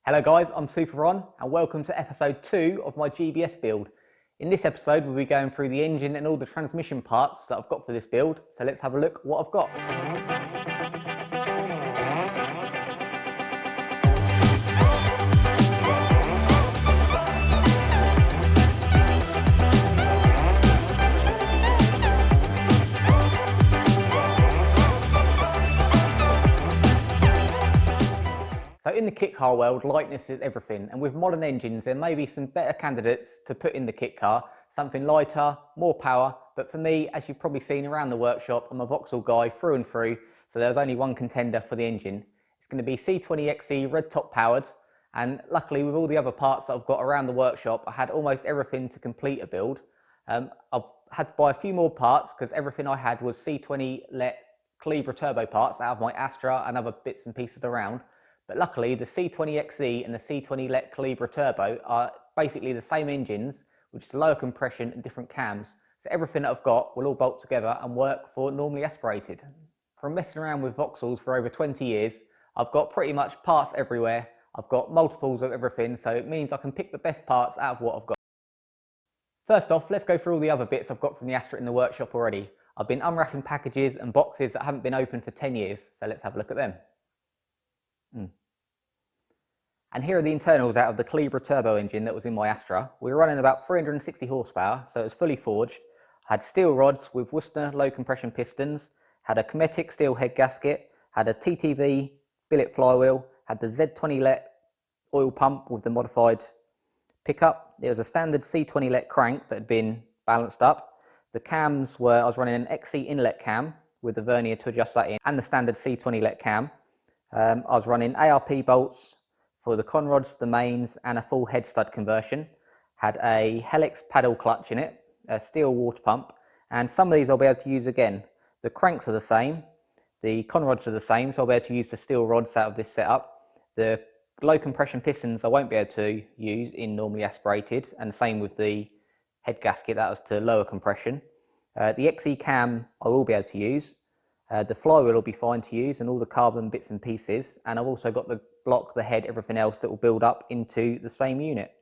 Hello guys, I'm Super Ron and welcome to episode 2 of my GBS build. In this episode we'll be going through the engine and all the transmission parts that I've got for this build, so let's have a look what I've got. So in the kit car world, lightness is everything, and with modern engines there may be some better candidates to put in the kit car, something lighter, more power, but for me, as you've probably seen around the workshop, I'm a Vauxhall guy through and through, so there's only one contender for the engine. It's going to be C20XE Redtop powered, and luckily with all the other parts that I've got around the workshop, I had almost everything to complete a build. I've had to buy a few more parts because everything I had was C20 Calibra turbo parts out of my Astra and other bits and pieces around. But luckily the C20XE and the C20 Calibra turbo are basically the same engines with just lower compression and different cams. So everything that I've got will all bolt together and work for normally aspirated. From messing around with Vauxhalls for over 20 years, I've got pretty much parts everywhere. I've got multiples of everything, so it means I can pick the best parts out of what I've got. First off, let's go through all the other bits I've got from the Astra in the workshop already. I've been unwrapping packages and boxes that haven't been opened for 10 years, so let's have a look at them. And here are the internals out of the Calibra turbo engine that was in my Astra. We were running about 360 horsepower, so it was fully forged. I had steel rods with Worcester low compression pistons, had a Cometic steel head gasket, had a TTV billet flywheel, had the Z20 oil pump with the modified pickup. There was a standard C20 crank that had been balanced up. The cams were, I was running an XE inlet cam with the vernier to adjust that in, and the standard C20 cam. I was running ARP bolts for the conrods, the mains, and a full head stud conversion. Had a Helix paddle clutch in it, a steel water pump, and some of these I'll be able to use again. The cranks are the same, the conrods are the same, so I'll be able to use the steel rods out of this setup. The low compression pistons I won't be able to use in normally aspirated, and the same with the head gasket, that was to lower compression. The XE cam I will be able to use. The flywheel will be fine to use and all the carbon bits and pieces, and I've also got the block, the head, everything else that will build up into the same unit.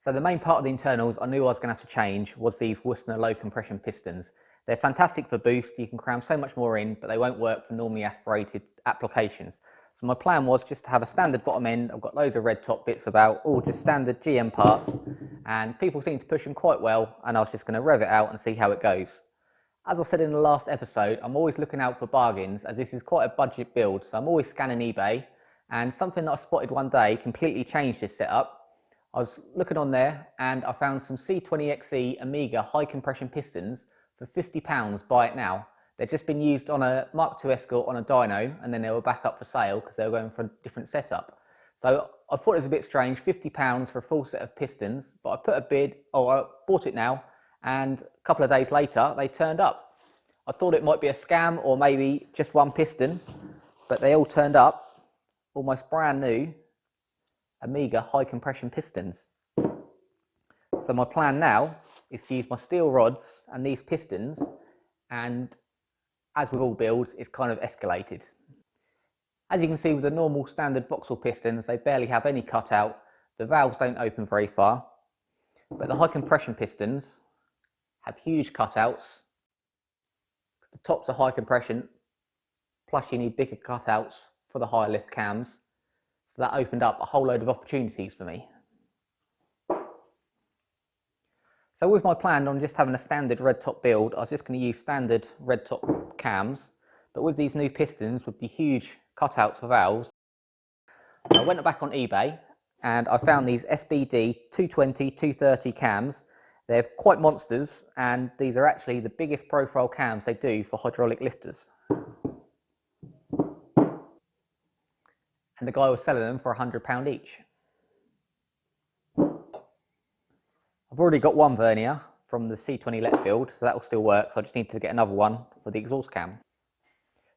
So the main part of the internals I knew I was going to have to change was these Worcester low compression pistons. They're fantastic for boost, you can cram so much more in, but they won't work for normally aspirated applications. So my plan was just to have a standard bottom end. I've got loads of red top bits about, all just standard GM parts, and people seem to push them quite well, and I was just going to rev it out and see how it goes. As I said in the last episode, I'm always looking out for bargains as this is quite a budget build, so I'm always scanning eBay, and something that I spotted one day completely changed this setup. I was looking on there and I found some C20XE Amiga high compression pistons for £50, buy it now. They'd just been used on a Mark II Escort on a dyno, and then they were back up for sale because they were going for a different setup. So I thought it was a bit strange, £50 for a full set of pistons, but I put a bid, I bought it now, and a couple of days later they turned up. I thought it might be a scam or maybe just one piston, but they all turned up, almost brand new Amiga high compression pistons. So my plan now is to use my steel rods and these pistons, and as with all builds, it's kind of escalated. As you can see with the normal standard Vauxhall pistons, they barely have any cutout, the valves don't open very far, but the high compression pistons have huge cutouts. The tops are high compression, plus you need bigger cutouts for the higher lift cams. So that opened up a whole load of opportunities for me. So with my plan on just having a standard red top build, I was just going to use standard red top cams, but with these new pistons with the huge cutouts for valves, I went back on eBay and I found these SBD 220, 230 cams. They're quite monsters, and these are actually the biggest profile cams they do for hydraulic lifters. And the guy was selling them for £100 each. I've already got one vernier from the C20 build, so that will still work, so I just need to get another one for the exhaust cam.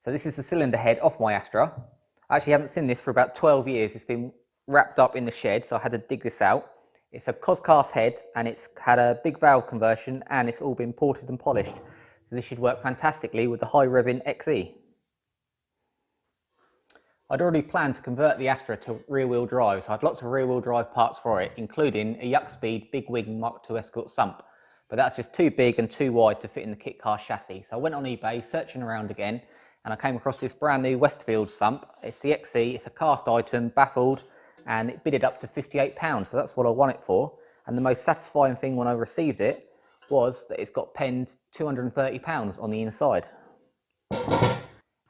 So this is the cylinder head off my Astra. I actually haven't seen this for about 12 years. It's been wrapped up in the shed, so I had to dig this out. It's a Coscast head, and it's had a big valve conversion, and it's all been ported and polished. So this should work fantastically with the high revving XE. I'd already planned to convert the Astra to rear-wheel drive, so I had lots of rear-wheel drive parts for it, including a Yuck Speed Big Wing Mark II Escort Sump. But that's just too big and too wide to fit in the kit car chassis. So I went on eBay, searching around again, and I came across this brand new Westfield Sump. It's the XE, it's a cast item, baffled, and it bidded up to £58, so that's what I won it for. And the most satisfying thing when I received it was that it's got penned £230 on the inside.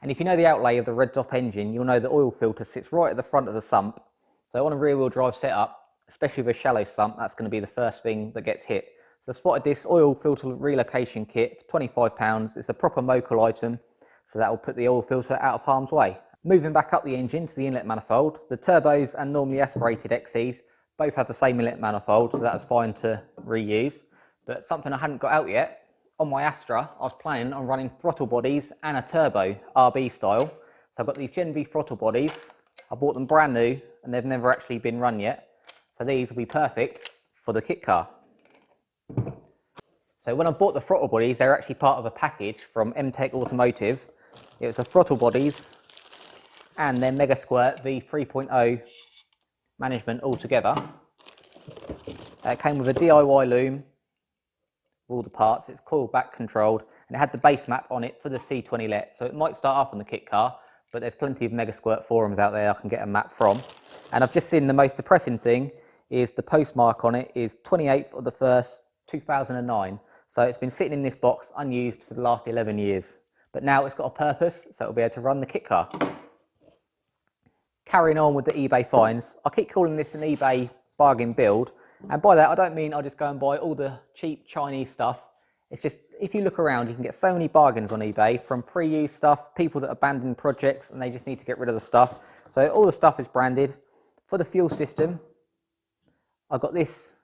And if you know the outlay of the Redtop engine, you'll know the oil filter sits right at the front of the sump. So on a rear-wheel drive setup, especially with a shallow sump, that's going to be the first thing that gets hit. So I spotted this oil filter relocation kit for £25. It's a proper local item, so that will put the oil filter out of harm's way. Moving back up the engine to the inlet manifold, the turbos and normally aspirated XEs both have the same inlet manifold, so that's fine to reuse. But something I hadn't got out yet, on my Astra, I was planning on running throttle bodies and a turbo, RB style. So I've got these Gen V throttle bodies. I bought them brand new and they've never actually been run yet. So these will be perfect for the kit car. So when I bought the throttle bodies, they were actually part of a package from M-Tech Automotive. It was the throttle bodies and their Mega Squirt V3.0 management all together. It came with a DIY loom, all the parts. It's coil back controlled, and it had the base map on it for the C20 Let, so it might start up on the kit car, but there's plenty of Mega Squirt forums out there I can get a map from. And I've just seen the most depressing thing is the postmark on it is 28th of the 1st 2009, so it's been sitting in this box unused for the last 11 years, but now it's got a purpose, so it'll be able to run the kit car. Carrying on with the eBay finds, I keep calling this an eBay bargain build, and by that I don't mean I just go and buy all the cheap Chinese stuff. It's just, if you look around, you can get so many bargains on eBay, from pre-used stuff, people that abandon projects and they just need to get rid of the stuff. So all the stuff is branded. For the fuel system, I've got this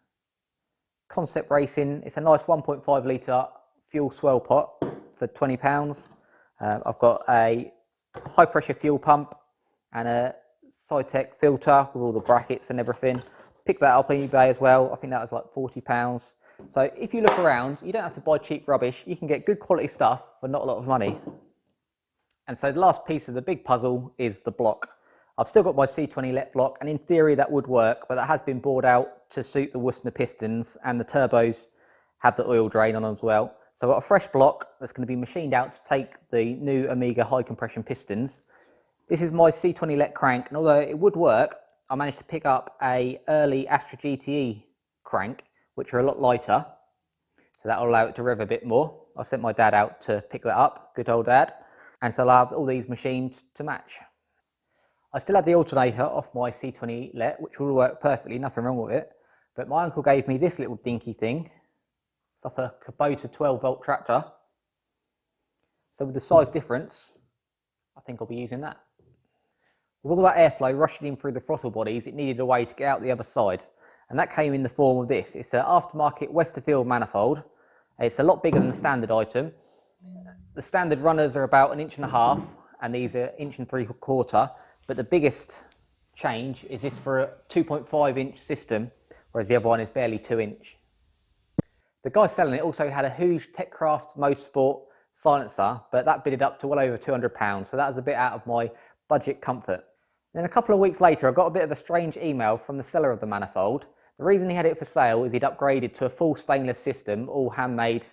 Concept Racing. It's a nice 1.5 litre fuel swell pot for £20. I've got a high pressure fuel pump and a Cytec filter with all the brackets and everything. Picked that up on eBay as well. I think that was like £40. So if you look around, you don't have to buy cheap rubbish. You can get good quality stuff for not a lot of money. And so the last piece of the big puzzle is the block. I've still got my C20 Let block, and in theory that would work, but that has been bored out to suit the Worcester pistons, and the turbos have the oil drain on them as well. So I've got a fresh block that's going to be machined out to take the new Omega high compression pistons. This is my C20 Let crank, and although it would work, I managed to pick up a early Astra GTE crank, which are a lot lighter, so that will allow it to rev a bit more. I sent my dad out to pick that up, good old dad, and so I'll have all these machined to match. I still had the alternator off my C20 Let, which will work perfectly, nothing wrong with it, but my uncle gave me this little dinky thing. It's off a Kubota 12 volt tractor, so with the size difference, I think I'll be using that. With all that airflow rushing in through the throttle bodies, it needed a way to get out the other side. And that came in the form of this. It's an aftermarket Westfield manifold. It's a lot bigger than the standard item. The standard runners are about 1.5 inches, and these are 1.75 inches. But the biggest change is this for a 2.5 inch system, whereas the other one is barely 2 inch. The guy selling it also had a huge Techcraft Motorsport silencer, but that bidded up to well over £200, so that was a bit out of my budget comfort. Then a couple of weeks later, I got a bit of a strange email from the seller of the manifold. The reason he had it for sale is he'd upgraded to a full stainless system, all handmade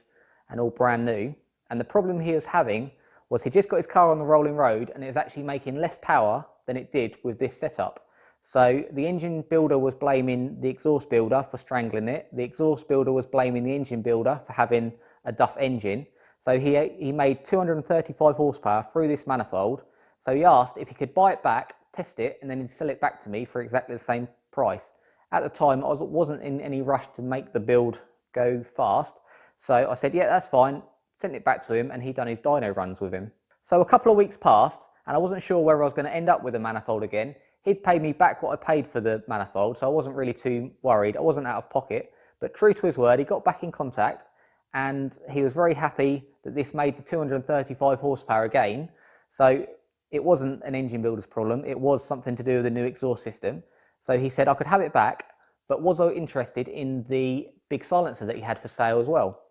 and all brand new. And the problem he was having was he just got his car on the rolling road and it was actually making less power than it did with this setup. So the engine builder was blaming the exhaust builder for strangling it. The exhaust builder was blaming the engine builder for having a duff engine. So he made 235 horsepower through this manifold. So he asked if he could buy it back, test it, and then he'd sell it back to me for exactly the same price. At the time, I wasn't in any rush to make the build go fast. So I said, yeah, that's fine. Sent it back to him, and he'd done his dyno runs with him. So a couple of weeks passed, and I wasn't sure whether I was going to end up with a manifold again. He'd paid me back what I paid for the manifold, so I wasn't really too worried. I wasn't out of pocket. But true to his word, he got back in contact, and he was very happy that this made the 235 horsepower again. So it wasn't an engine builder's problem, it was something to do with the new exhaust system. So he said I could have it back, but was I interested in the big silencer that he had for sale as well?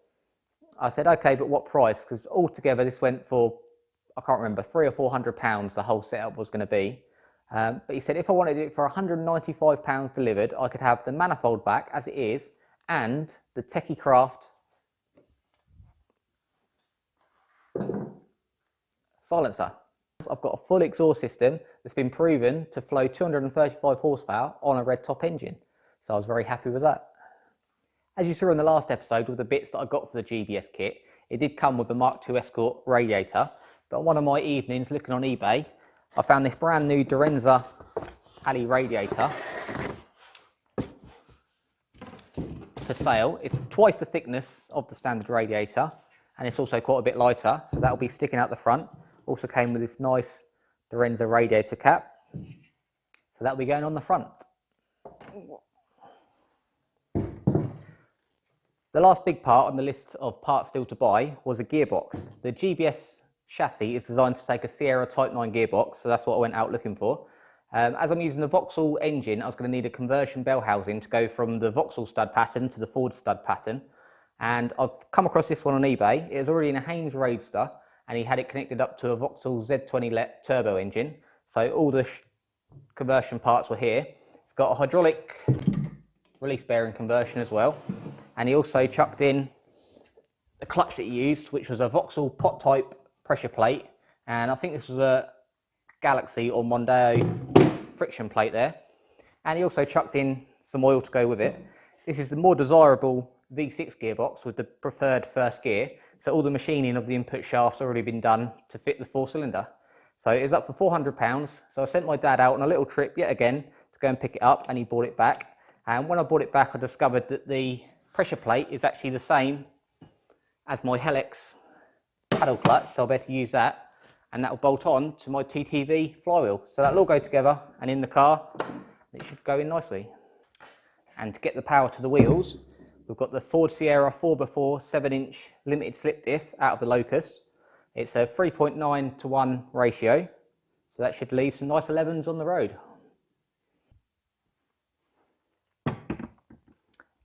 I said, okay, but what price? Because altogether this went for, I can't remember, £300 or £400 the whole setup was going to be. But he said if I wanted it for £195 delivered, I could have the manifold back as it is and the Techie Craft silencer. I've got a full exhaust system that's been proven to flow 235 horsepower on a Redtop engine. So I was very happy with that. As you saw in the last episode with the bits that I got for the GBS kit, it did come with the Mark II Escort radiator. But on one of my evenings looking on eBay, I found this brand new Dorenza alley radiator for sale. It's twice the thickness of the standard radiator, and it's also quite a bit lighter, so that'll be sticking out the front. Also came with this nice Dorenza radiator cap, so that'll be going on the front. The last big part on the list of parts still to buy was a gearbox. The GBS chassis is designed to take a Sierra Type 9 gearbox, so that's what I went out looking for. As I'm using the Vauxhall engine, I was going to need a conversion bell housing to go from the Vauxhall stud pattern to the Ford stud pattern. And I've come across this one on eBay. It was already in a Haynes Roadster, and he had it connected up to a Vauxhall Z20 turbo engine. So all the conversion parts were here. It's got a hydraulic release bearing conversion as well. And he also chucked in the clutch that he used, which was a Vauxhall pot type pressure plate. And I think this was a Galaxy or Mondeo friction plate there. And he also chucked in some oil to go with it. This is the more desirable V6 gearbox with the preferred first gear. So all the machining of the input shaft's already been done to fit the 4-cylinder. So it is up for £400. So I sent my dad out on a little trip yet again to go and pick it up, and he bought it back. And when I bought it back, I discovered that the pressure plate is actually the same as my Helix paddle clutch. So I'll be able to use that, and that will bolt on to my TTV flywheel. So that'll all go together, and in the car, it should go in nicely. And to get the power to the wheels, we've got the Ford Sierra 4x4 7-inch limited slip diff out of the Locust. It's a 3.9 to 1 ratio, so that should leave some nice 11s on the road.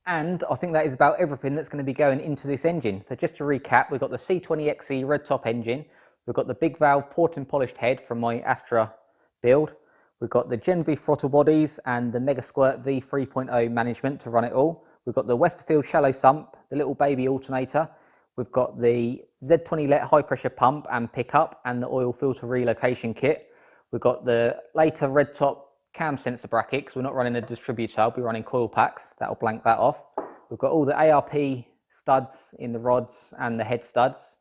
And I think that is about everything that's going to be going into this engine. So just to recap, we've got the C20XE Redtop engine, we've got the big valve port and polished head from my Astra build, we've got the Gen V throttle bodies and the Mega Squirt V 3.0 management to run it all. We've got the Westfield shallow sump, the little baby alternator. We've got the Z20 LET high pressure pump and pickup and the oil filter relocation kit. We've got the later Redtop cam sensor bracket, because we're not running a distributor, I'll be running coil packs. That'll blank that off. We've got all the ARP studs in the rods and the head studs.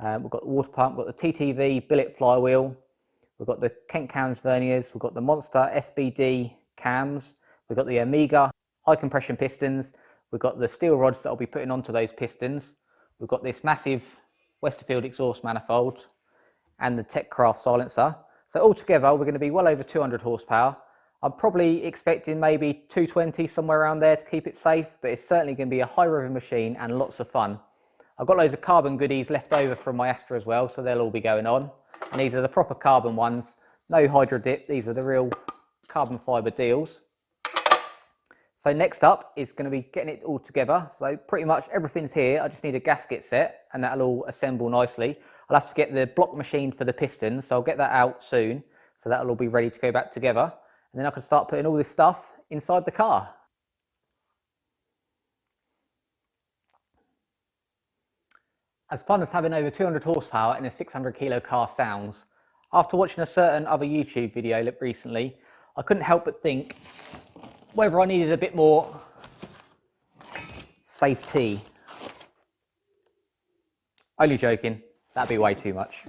We've got the water pump, we've got the TTV billet flywheel. We've got the Kent cams verniers. We've got the Monster SBD cams. We've got the Omega high compression pistons. We've got the steel rods that I'll be putting onto those pistons. We've got this massive Westfield exhaust manifold and the TechCraft silencer. So altogether, we're going to be well over 200 horsepower. I'm probably expecting maybe 220, somewhere around there to keep it safe, but it's certainly going to be a high revving machine and lots of fun. I've got loads of carbon goodies left over from my Astra as well, so they'll all be going on. And these are the proper carbon ones, no hydro dip, these are the real carbon fibre deals. So next up is going to be getting it all together. So pretty much everything's here, I just need a gasket set and that'll all assemble nicely. I'll have to get the block machine for the pistons, so I'll get that out soon. So that'll all be ready to go back together. And then I can start putting all this stuff inside the car. As fun as having over 200 horsepower in a 600 kilo car sounds, after watching a certain other YouTube video recently, I couldn't help but think whether I needed a bit more safety. Only joking, that'd be way too much.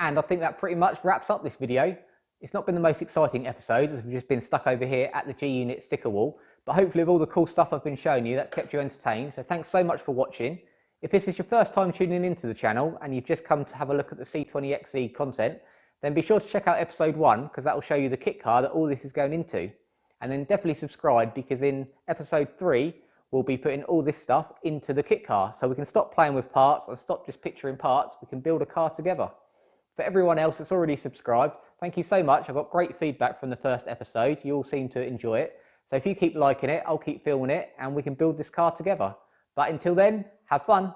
And I think that pretty much wraps up this video. It's not been the most exciting episode, as we've just been stuck over here at the G-Unit sticker wall, but hopefully with all the cool stuff I've been showing you, that's kept you entertained. So thanks so much for watching. If this is your first time tuning into the channel and you've just come to have a look at the C20XE content, then be sure to check out episode 1, because that will show you the kit car that all this is going into. And then definitely subscribe, because in episode 3, we'll be putting all this stuff into the kit car. So we can stop playing with parts and stop just picturing parts, we can build a car together. For everyone else that's already subscribed, thank you so much. I got great feedback from the first episode. You all seem to enjoy it. So if you keep liking it, I'll keep filming it and we can build this car together. But until then, have fun.